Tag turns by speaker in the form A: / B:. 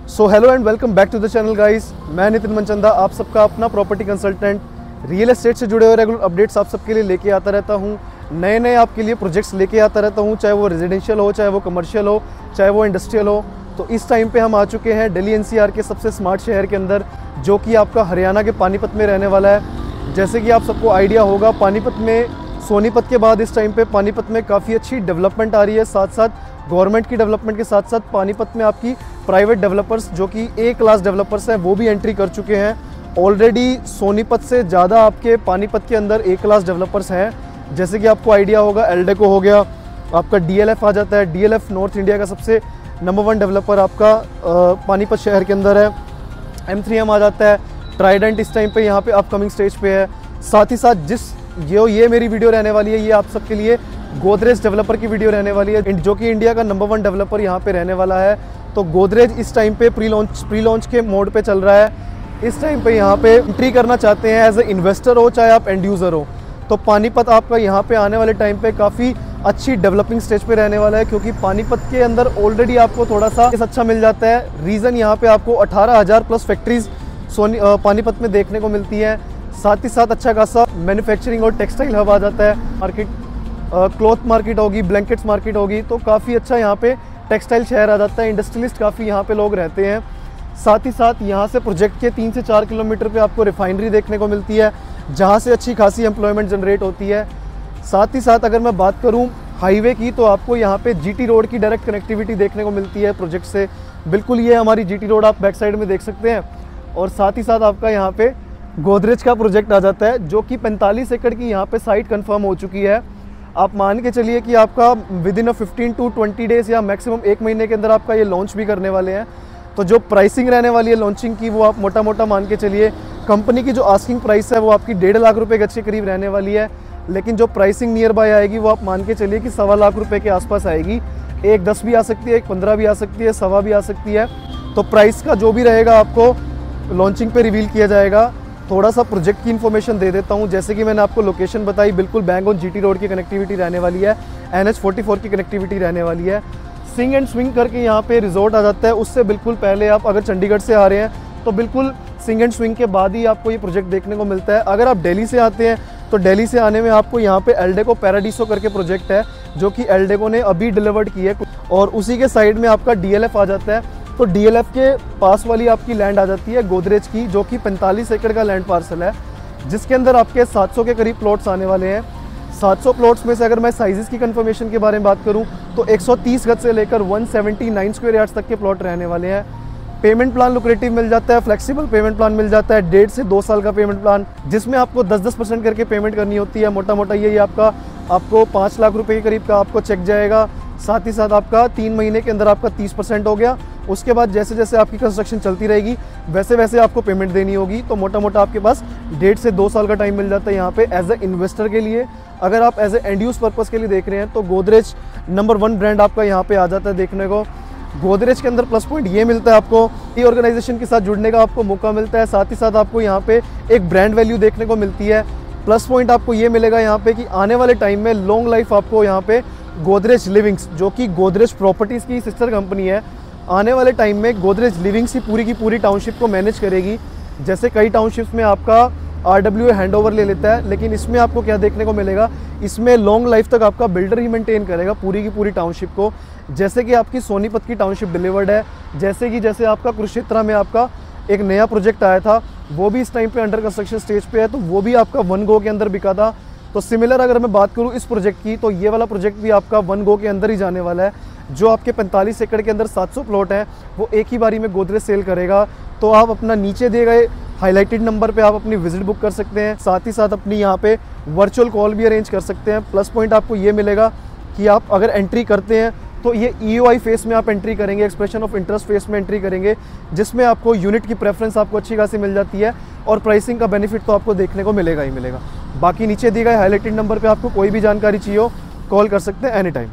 A: So hello and welcome back to the channel guys. मैं नितिन मनचंदा, आप सबका अपना प्रॉपर्टी कंसल्टेंट, रियल एस्टेट से जुड़े हुए रेगुलर अपडेट्स आप सबके लिए लेके आता रहता हूँ। नए नए आपके लिए प्रोजेक्ट्स लेके आता रहता हूँ, चाहे वो रेजिडेंशियल हो, चाहे वो कमर्शियल हो, चाहे वो इंडस्ट्रियल हो। तो इस टाइम पे हम आ चुके हैं दिल्ली एनसीआर के सबसे स्मार्ट शहर के अंदर, जो कि आपका हरियाणा के पानीपत में रहने वाला है। जैसे कि आप सबको आइडिया होगा, पानीपत में सोनीपत के बाद इस टाइम पे पानीपत में काफ़ी अच्छी डेवलपमेंट आ रही है। साथ साथ गवर्नमेंट की डेवलपमेंट के साथ साथ पानीपत में आपकी प्राइवेट डेवलपर्स, जो कि ए क्लास डेवलपर्स हैं, वो भी एंट्री कर चुके हैं। ऑलरेडी सोनीपत से ज़्यादा आपके पानीपत के अंदर ए क्लास डेवलपर्स हैं। जैसे कि आपको आइडिया होगा, एल्डेको हो गया, आपका डीएलएफ आ जाता है। डीएलएफ नॉर्थ इंडिया का सबसे नंबर 1 डेवलपर आपका पानीपत शहर के अंदर है। M3M आ जाता है। ट्राइडेंट इस टाइम पे यहाँ पे अपकमिंग स्टेज पे है। साथ ही साथ ये मेरी वीडियो रहने वाली है, ये आप सबके लिए गोदरेज डेवलपर की वीडियो रहने वाली है, जो कि इंडिया का नंबर 1 डेवलपर यहाँ पे रहने वाला है। तो गोदरेज इस टाइम पे प्री लॉन्च के मोड पे चल रहा है। इस टाइम पे यहाँ पे एंट्री करना चाहते हैं एज ए इन्वेस्टर हो, चाहे आप एंड यूज़र हो, तो पानीपत आपका यहाँ पे आने वाले टाइम पे काफ़ी अच्छी डेवलपिंग स्टेज पे रहने वाला है, क्योंकि पानीपत के अंदर ऑलरेडी आपको थोड़ा सा अच्छा मिल जाता है। रीज़न यहाँ पे आपको 18,000 प्लस फैक्ट्रीज पानीपत में देखने को मिलती है। साथ ही साथ अच्छा खासा मैन्युफैक्चरिंग और टेक्सटाइल हब आ जाता है। मार्केट क्लॉथ मार्केट होगी, ब्लैंकेट्स मार्केट होगी, तो काफ़ी अच्छा यहाँ पे टेक्सटाइल शहर आ जाता है। इंडस्ट्रियलिस्ट काफ़ी यहाँ पे लोग रहते हैं। साथ ही साथ यहाँ से प्रोजेक्ट के 3 से 4 किलोमीटर पे आपको रिफाइनरी देखने को मिलती है, जहाँ से अच्छी खासी एम्प्लॉयमेंट जनरेट होती है। साथ ही साथ अगर मैं बात करूँ हाईवे की, तो आपको यहाँ पे जीटी रोड की डायरेक्ट कनेक्टिविटी देखने को मिलती है प्रोजेक्ट से। बिल्कुल ये हमारी जीटी रोड आप बैक साइड में देख सकते हैं। और साथ ही साथ आपका यहाँ पे गोदरेज का प्रोजेक्ट आ जाता है, जो कि 45 एकड़ की यहाँ पे साइट कंफर्म हो चुकी है। आप मान के चलिए कि आपका विद इन 15 to 20 डेज़ या मैक्सिमम 1 महीने के अंदर आपका ये लॉन्च भी करने वाले हैं। तो जो प्राइसिंग रहने वाली है लॉन्चिंग की, वो आप मोटा मोटा मान के चलिए, कंपनी की जो आस्किंग प्राइस है वो आपकी 1.5 लाख रुपये गज के करीब रहने वाली है। लेकिन जो प्राइसिंग नियर बाय आएगी वो आप मान के चलिए कि 1.25 लाख रुपये के आसपास आएगी। एक 10 भी आ सकती है, एक 15 भी आ सकती है, 1.25 भी आ सकती है। तो प्राइस का जो भी रहेगा आपको लॉन्चिंग पे रिवील किया जाएगा। थोड़ा सा प्रोजेक्ट की इन्फॉर्मेशन दे देता हूँ। जैसे कि मैंने आपको लोकेशन बताई, बिल्कुल बैंग ऑन जीटी रोड की कनेक्टिविटी रहने वाली है, NH44 की कनेक्टिविटी रहने वाली है। सिंग एंड स्विंग करके यहाँ पे रिजॉर्ट आ जाता है। उससे बिल्कुल पहले आप अगर चंडीगढ़ से आ रहे हैं तो बिल्कुल सिंग एंड स्विंग के बाद ही आपको ये प्रोजेक्ट देखने को मिलता है। अगर आप दिल्ली से आते हैं तो दिल्ली से आने में आपको यहाँ पे एल्डेको पैराडीसो करके प्रोजेक्ट है, जो कि एल्डेको ने अभी डिलीवर्ड की है, और उसी के साइड में आपका डीएलएफ आ जाता है। तो डीएलएफ के पास वाली आपकी लैंड आ जाती है गोदरेज की, जो कि 45 एकड़ का लैंड पार्सल है, जिसके अंदर आपके 700 के करीब प्लॉट्स आने वाले हैं। 700 प्लॉट्स में से अगर मैं साइजेस की कंफर्मेशन के बारे में बात करूं तो 130 गज से लेकर 179 स्क्वायर यार्ड्स तक के प्लॉट रहने वाले हैं। पेमेंट प्लान लुक्रेटिव मिल जाता है, फ्लेक्सिबल पेमेंट प्लान मिल जाता है, 1.5 से 2 साल का पेमेंट प्लान, जिसमें आपको 10% करके पेमेंट करनी होती है। मोटा मोटा ये आपको 5 लाख रुपए के करीब का आपको चेक जाएगा। साथ ही साथ आपका 3 महीने के अंदर आपका 30% हो गया। उसके बाद जैसे जैसे आपकी कंस्ट्रक्शन चलती रहेगी वैसे वैसे आपको पेमेंट देनी होगी। तो मोटा मोटा आपके पास 1.5 से 2 साल का टाइम मिल जाता है यहाँ पे एज ए इन्वेस्टर के लिए। अगर आप as a end use purpose के लिए देख रहे हैं तो गोदरेज नंबर 1 ब्रांड आपका यहाँ पे आ जाता है देखने को। गोदरेज के अंदर प्लस पॉइंट ये मिलता है, आपको ये ऑर्गेनाइजेशन के साथ जुड़ने का आपको मौका मिलता है। साथ ही साथ आपको यहाँ पे एक ब्रांड वैल्यू देखने को मिलती है। प्लस पॉइंट आपको ये मिलेगा यहाँ पे कि आने वाले टाइम में लॉन्ग लाइफ आपको यहाँ पे गोदरेज लिविंग्स, जो कि गोदरेज प्रॉपर्टीज़ की सिस्टर कंपनी है, आने वाले टाइम में गोदरेज लिविंग्स ही पूरी की पूरी टाउनशिप को मैनेज करेगी। जैसे कई टाउनशिप्स में आपका RWA हैंडओवर ले लेता है, लेकिन इसमें आपको क्या देखने को मिलेगा, इसमें लॉन्ग लाइफ तक आपका बिल्डर ही मेंटेन करेगा पूरी की पूरी टाउनशिप को। जैसे कि आपकी सोनीपत की टाउनशिप डिलीवर्ड है, जैसे आपका कुरुक्षेत्र में आपका एक नया प्रोजेक्ट आया था, वो भी इस टाइम पे अंडर कंस्ट्रक्शन स्टेज पे है, तो वो भी आपका 1 गो के अंदर बिका था। तो सिमिलर अगर मैं बात करूँ इस प्रोजेक्ट की, तो ये वाला प्रोजेक्ट भी आपका 1 गो के अंदर ही जाने वाला है। जो आपके 45 एकड़ के अंदर 700 प्लॉट हैं, वो एक ही बारी में गोदरेज सेल करेगा। तो आप अपना नीचे दिए गए हाईलाइटेड नंबर पे आप अपनी विजिट बुक कर सकते हैं। साथ ही साथ अपनी यहाँ पे वर्चुअल कॉल भी अरेंज कर सकते हैं। प्लस पॉइंट आपको ये मिलेगा कि आप अगर एंट्री करते हैं तो ये EOI फेस में आप एंट्री करेंगे, एक्सप्रेशन ऑफ इंटरेस्ट फेस में एंट्री करेंगे, जिसमें आपको यूनिट की प्रेफरेंस आपको अच्छी खासी मिल जाती है, और प्राइसिंग का बेनिफिट तो आपको देखने को मिलेगा ही मिलेगा। बाकी नीचे दिए गए हाईलाइटेड नंबर पे आपको कोई भी जानकारी चाहिए हो, कॉल कर सकते हैं एनी टाइम।